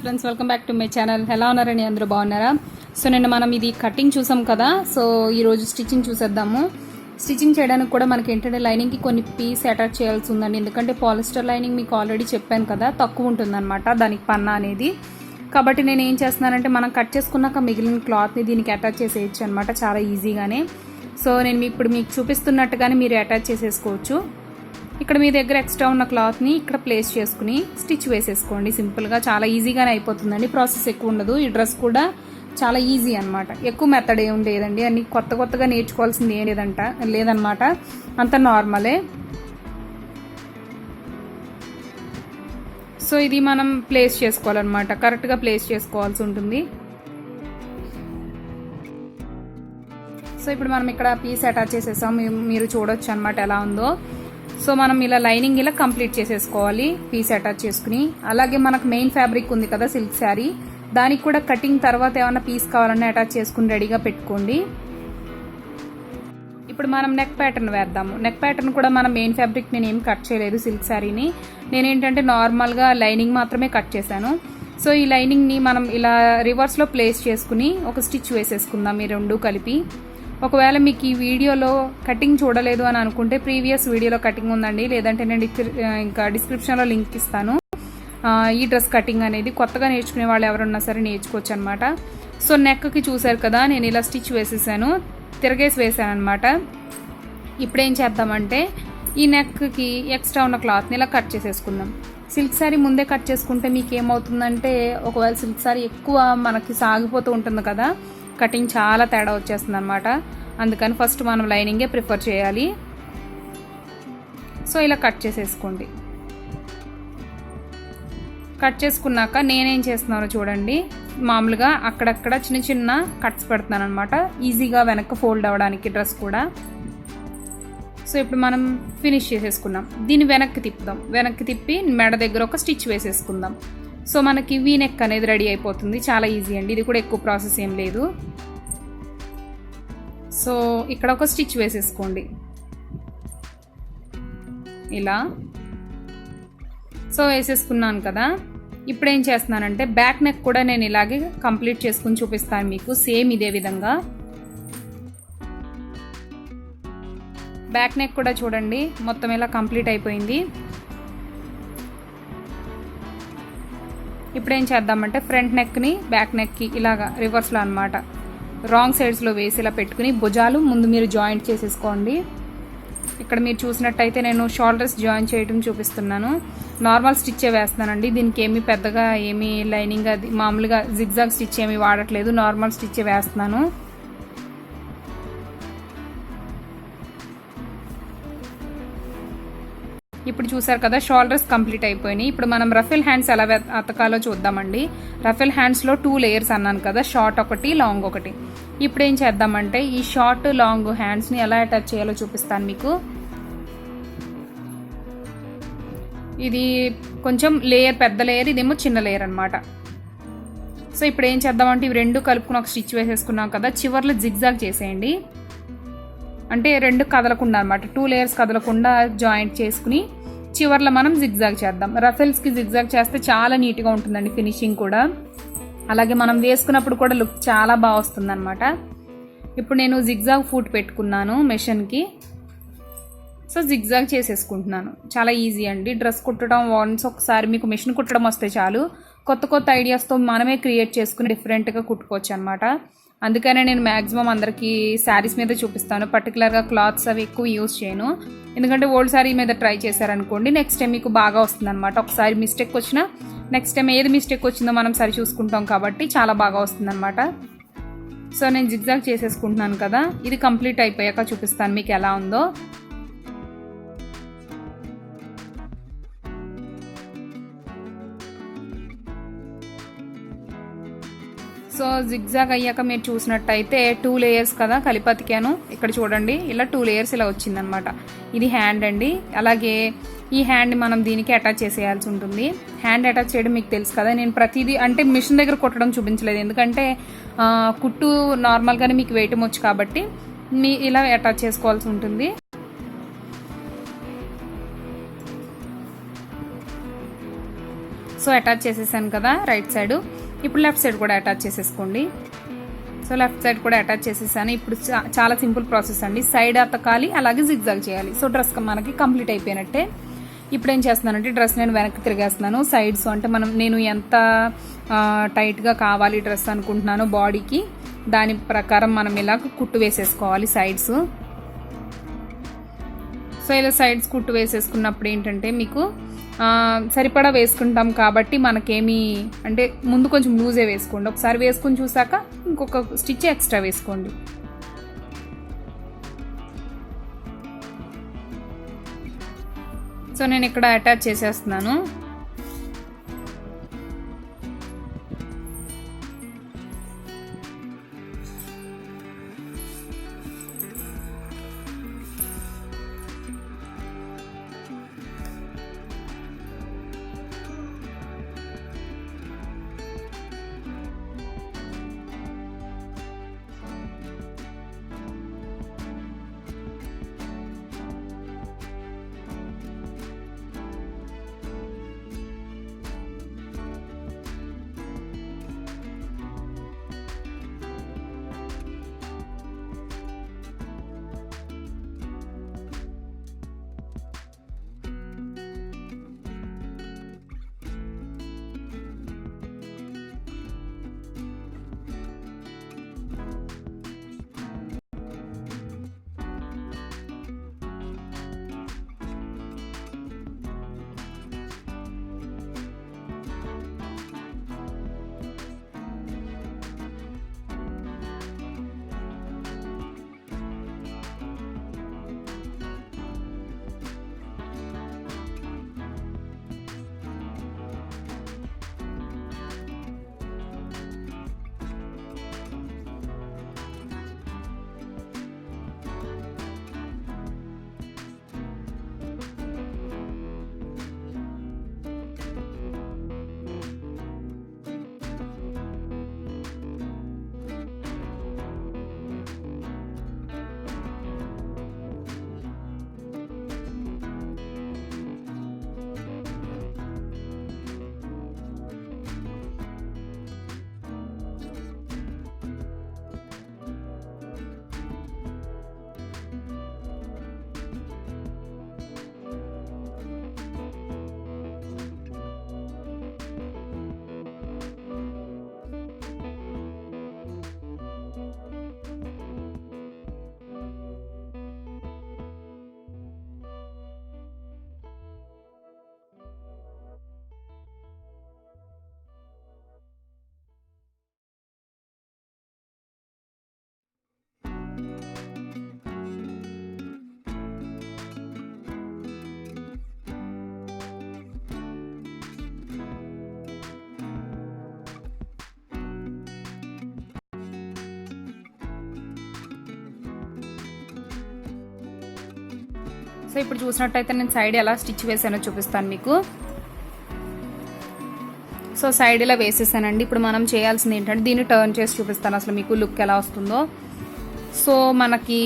Friends, welcome back to my channel. ఎలా ఉన్నారని అందరూ బాగున్నారా? సో నిన్న మనం ఇది కటింగ్ చూసాం కదా. సో ఈరోజు స్టిచ్చింగ్ చూసేద్దాము. స్టిచ్చింగ్ చేయడానికి కూడా మనకి ఏంటంటే లైనింగ్కి కొన్ని పీస్ అటాచ్ చేయాల్సి ఉందండి. ఎందుకంటే పాలిస్టర్ లైనింగ్ మీకు ఆల్రెడీ చెప్పాను కదా, తక్కువ ఉంటుందన్నమాట దానికి పన్నా అనేది. కాబట్టి నేను ఏం చేస్తున్నానంటే మనం కట్ చేసుకున్నాక మిగిలిన క్లాత్ని దీనికి అటాచ్ చేసేయచ్చు అనమాట, చాలా ఈజీగానే. సో నేను ఇప్పుడు మీకు చూపిస్తున్నట్టుగానే మీరు అటాచ్ చేసేసుకోవచ్చు. ఇక్కడ మీ దగ్గర ఎక్స్ట్రా ఉన్న క్లాత్ని ఇక్కడ ప్లేస్ చేసుకుని స్టిచ్ వేసేసుకోండి. సింపుల్గా చాలా ఈజీగానే అయిపోతుందండి, ప్రాసెస్ ఎక్కువ ఉండదు. ఈ డ్రెస్ కూడా చాలా ఈజీ అనమాట, ఎక్కువ మెథడ్ ఏం లేదండి. అన్ని కొత్తగా నేర్చుకోవాల్సింది ఏం లేదనమాట, అంత నార్మలే. సో ఇది మనం ప్లేస్ చేసుకోవాలన్నమాట, కరెక్ట్గా ప్లేస్ చేసుకోవాల్సి ఉంటుంది. సో ఇప్పుడు మనం ఇక్కడ పీస్ అటాచ్ చేసేసాం, మీరు చూడొచ్చు అనమాట ఎలా ఉందో. సో మనం ఇలా లైనింగ్ ఇలా కంప్లీట్ చేసేసుకోవాలి పీస్ అటాచ్ చేసుకుని. అలాగే మనకు మెయిన్ ఫ్యాబ్రిక్ ఉంది కదా సిల్క్ శారీ, దానికి కూడా కటింగ్ తర్వాత ఏమైనా పీస్ కావాలన్నా అటాచ్ చేసుకుని రెడీగా పెట్టుకోండి. ఇప్పుడు మనం నెక్ ప్యాటర్న్ వేద్దాము. నెక్ ప్యాటర్న్ కూడా మనం మెయిన్ ఫ్యాబ్రిక్ నేను ఏం కట్ చేయలేదు సిల్క్ శారీని. నేనేంటంటే నార్మల్గా లైనింగ్ మాత్రమే కట్ చేశాను. సో ఈ లైనింగ్ని మనం ఇలా రివర్స్లో ప్లేస్ చేసుకుని ఒక స్టిచ్ వేసేసుకుందాం ఈ రెండు కలిపి. ఒకవేళ మీకు ఈ వీడియోలో కటింగ్ చూడలేదు అని అనుకుంటే ప్రీవియస్ వీడియోలో కటింగ్ ఉందండి, లేదంటే నేను ఇంకా డిస్క్రిప్షన్లో లింక్ ఇస్తాను. ఈ డ్రెస్ కటింగ్ అనేది కొత్తగా నేర్చుకునే వాళ్ళు ఎవరున్నా సరే నేర్చుకోవచ్చు అనమాట. సో నెక్కి చూసారు కదా, నేను ఇలా స్టిచ్ వేసేసాను, తిరగేసి వేసాను అనమాట. ఇప్పుడు ఏం చేద్దామంటే ఈ నెక్కి ఎక్స్ట్రా ఉన్న క్లాత్ని ఇలా కట్ చేసేసుకుందాం. సిల్క్ శారీ ముందే కట్ చేసుకుంటే మీకు ఏమవుతుందంటే, ఒకవేళ సిల్క్ శారీ ఎక్కువ మనకి సాగిపోతూ ఉంటుంది కదా, కటింగ్ చాలా తేడా వచ్చేస్తుంది అనమాట. అందుకని ఫస్ట్ మనం లైనింగే ప్రిఫర్ చేయాలి. సో ఇలా కట్ చేసేసుకోండి. కట్ చేసుకున్నాక నేనేం చేస్తున్నానో చూడండి, మామూలుగా అక్కడక్కడ చిన్న చిన్న కట్స్ పెడుతున్నాను అనమాట, ఈజీగా వెనక్కి ఫోల్డ్ అవ్వడానికి డ్రెస్ కూడా. సో ఇప్పుడు మనం ఫినిష్ చేసేసుకున్నాం. దీన్ని వెనక్కి తిప్పుదాం. వెనక్కి తిప్పి మెడ దగ్గర ఒక స్టిచ్ వేసేసుకుందాం. సో మనకి వీ నెక్ అనేది రెడీ అయిపోతుంది, చాలా ఈజీ అండి. ఇది కూడా ఎక్కువ ప్రాసెస్ ఏం లేదు. సో ఇక్కడ ఒక స్టిచ్ వేసేసుకోండి ఇలా. సో వేసేసుకున్నాను కదా. ఇప్పుడు ఏం చేస్తున్నానంటే బ్యాక్ నెక్ కూడా నేను ఇలాగే కంప్లీట్ చేసుకుని చూపిస్తాను మీకు, సేమ్ ఇదే విధంగా. బ్యాక్ నెక్ కూడా చూడండి మొత్తం ఇలా కంప్లీట్ అయిపోయింది. ఇప్పుడు ఏం చేద్దామంటే ఫ్రంట్ నెక్ని బ్యాక్ నెక్కి ఇలాగా రివర్స్లో అనమాట రాంగ్ సైడ్స్లో వేసి ఇలా పెట్టుకుని భుజాలు ముందు మీరు జాయింట్ చేసేసుకోండి. ఇక్కడ మీరు చూసినట్టయితే నేను షోల్డర్స్ జాయిన్ చేయడం చూపిస్తున్నాను. నార్మల్ స్టిచ్చే వేస్తున్నానండి, దీనికి ఏమీ పెద్దగా ఏమీ లైనింగ్ అది మామూలుగా జిగ్జాగ్ స్టిచ్ ఏమీ వాడట్లేదు, నార్మల్ స్టిచ్చే వేస్తున్నాను. ఇప్పుడు చూసారు కదా, షోల్డర్స్ కంప్లీట్ అయిపోయినాయి. ఇప్పుడు మనం రఫెల్ హ్యాండ్స్ ఎలా అతకాలో చూద్దామండి. రఫెల్ హ్యాండ్స్లో 2 లేయర్స్ అన్నాను కదా, షార్ట్ ఒకటి లాంగ్ ఒకటి. ఇప్పుడు ఏం చేద్దామంటే ఈ షార్ట్ లాంగ్ హ్యాండ్స్ని ఎలా అటాచ్ చేయాలో చూపిస్తాను మీకు. ఇది కొంచెం లేయర్ పెద్ద లేయర్, ఇదేమో చిన్న లేయర్ అనమాట. సో ఇప్పుడు ఏం చేద్దామంటే ఇవి రెండు కలుపుకుని ఒక స్టిచ్ వేసేసుకున్నాం కదా, చివర్లో జిగ్జాగ్ చేసేయండి. అంటే రెండు కదలకుండా అనమాట, 2 లేయర్స్ కదలకుండా జాయింట్ చేసుకుని చివర్లో మనం జిగ్జాగ్ చేద్దాం. రఫెల్స్కి జిగ్జాగ్ చేస్తే చాలా నీట్గా ఉంటుందండి ఫినిషింగ్ కూడా, అలాగే మనం వేసుకున్నప్పుడు కూడా లుక్ చాలా బాగా వస్తుంది అనమాట. ఇప్పుడు నేను జిగ్జాగ్ ఫూట్ పెట్టుకున్నాను మెషిన్కి. సో జిగ్జాగ్ చేసేసుకుంటున్నాను, చాలా ఈజీ అండి. డ్రెస్ కుట్టడం వన్స్ ఒకసారి మీకు మెషిన్ కుట్టడం వస్తే చాలు, కొత్త ఐడియాస్తో మనమే క్రియేట్ చేసుకుని డిఫరెంట్గా కుట్టుకోవచ్చు అనమాట. అందుకనే నేను మ్యాక్సిమం అందరికీ శారీస్ మీద చూపిస్తాను, పర్టికులర్గా క్లాత్స్ అవి ఎక్కువ యూజ్ చేయను. ఎందుకంటే ఓల్డ్ శారీ మీద ట్రై చేశారనుకోండి, నెక్స్ట్ టైం మీకు బాగా వస్తుంది అనమాట. ఒకసారి మిస్టేక్ వచ్చినా నెక్స్ట్ టైం ఏది మిస్టేక్ వచ్చిందో మనం సరి చూసుకుంటాం కాబట్టి చాలా బాగా వస్తుంది అనమాట. సో నేను జిగ్జాగ్ చేసేసుకుంటున్నాను కదా, ఇది కంప్లీట్ అయిపోయాక చూపిస్తాను మీకు ఎలా ఉందో. సో జిగ్జాగ్ అయ్యాక మీరు చూసినట్టయితే 2 లేయర్స్ కదా కలిపతికాను. ఇక్కడ చూడండి ఇలా 2 లేయర్స్ ఇలా వచ్చిందనమాట. ఇది హ్యాండ్ అండి. అలాగే ఈ హ్యాండ్ మనం దీనికి అటాచ్ చేసేయాల్సి ఉంటుంది. హ్యాండ్ అటాచ్ చేయడం మీకు తెలుసు కదా, నేను ప్రతిదీ అంటే మిషన్ దగ్గర కుట్టడం చూపించలేదు, ఎందుకంటే కుట్టు నార్మల్గానే మీకు వేయటం వచ్చు కాబట్టి మీ ఇలా అటాచ్ చేసుకోవాల్సి ఉంటుంది. సో అటాచ్ చేసేసాను కదా రైట్ సైడ్. ఇప్పుడు లెఫ్ట్ సైడ్ కూడా అటాచ్ చేసేసుకోండి. సో లెఫ్ట్ సైడ్ కూడా అటాచ్ చేసేసాను. ఇప్పుడు చాలా సింపుల్ ప్రాసెస్ అండి. సైడ్ అతకాలి, అలాగే జిగ్జాగ్ చేయాలి. సో డ్రెస్ మనకి కంప్లీట్ అయిపోయినట్టే. ఇప్పుడు ఏం చేస్తున్నానంటే డ్రెస్ నేను వెనక్కి తిరిగేస్తున్నాను. సైడ్స్ అంటే నేను ఎంత టైట్గా కావాలి డ్రెస్ అనుకుంటున్నానో బాడీకి, దాని ప్రకారం మనం ఇలా కుట్టు వేసేసుకోవాలి సైడ్స్. సో ఇలా సైడ్స్ కుట్టు వేసేసుకున్నప్పుడు ఏంటంటే మీకు సరిపడా వేసుకుంటాం కాబట్టి మనకేమీ అంటే ముందు కొంచెం లూజే వేసుకోండి. ఒకసారి వేసుకుని చూసాక ఇంకొక స్టిచ్ ఎక్స్ట్రా వేసుకోండి. సో నేను ఇక్కడ అటాచ్ చేసేస్తున్నాను. సో ఇప్పుడు చూసినట్టయితే నేను సైడ్ ఎలా స్టిచ్ వేసానో చూపిస్తాను మీకు. సో సైడ్ ఇలా వేసేసానండి. ఇప్పుడు మనం చేయాల్సింది ఏంటంటే దీన్ని టర్న్ చేసి చూపిస్తాను అసలు మీకు లుక్ ఎలా వస్తుందో. సో మనకి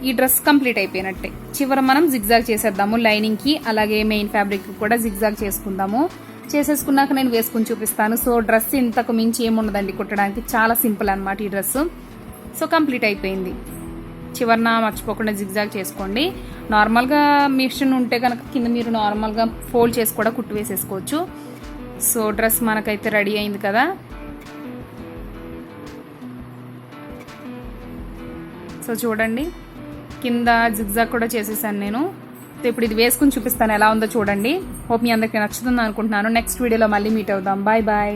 ఈ డ్రెస్ కంప్లీట్ అయిపోయినట్టే. చివర మనం జిగ్జాగ్ చేసేద్దాము లైనింగ్కి, అలాగే మెయిన్ ఫ్యాబ్రిక్ కూడా జిగ్జాగ్ చేసుకుందాము. చేసేసుకున్నాక నేను వేసుకుని చూపిస్తాను. సో డ్రెస్ ఇంతకు మించి ఏముండదండి కుట్టడానికి, చాలా సింపుల్ అనమాట ఈ డ్రెస్. సో కంప్లీట్ అయిపోయింది. చివరన మర్చిపోకుండా జిగ్జాగ్ చేసుకోండి. నార్మల్గా మిషన్ ఉంటే కనుక కింద మీరు నార్మల్గా ఫోల్డ్ చేసి కూడా కుట్టు వేసేసుకోవచ్చు. సో డ్రెస్ మనకైతే రెడీ అయింది కదా. సో చూడండి కింద జిగ్జాగ్ కూడా చేసేసాను నేను. సో ఇప్పుడు ఇది వేసుకుని చూపిస్తాను ఎలా ఉందో చూడండి. హోప్ మీ అందరికీ నచ్చుతుంది అనుకుంటున్నాను. నెక్స్ట్ వీడియోలో మళ్ళీ మీట్ అవుదాం. Bye bye.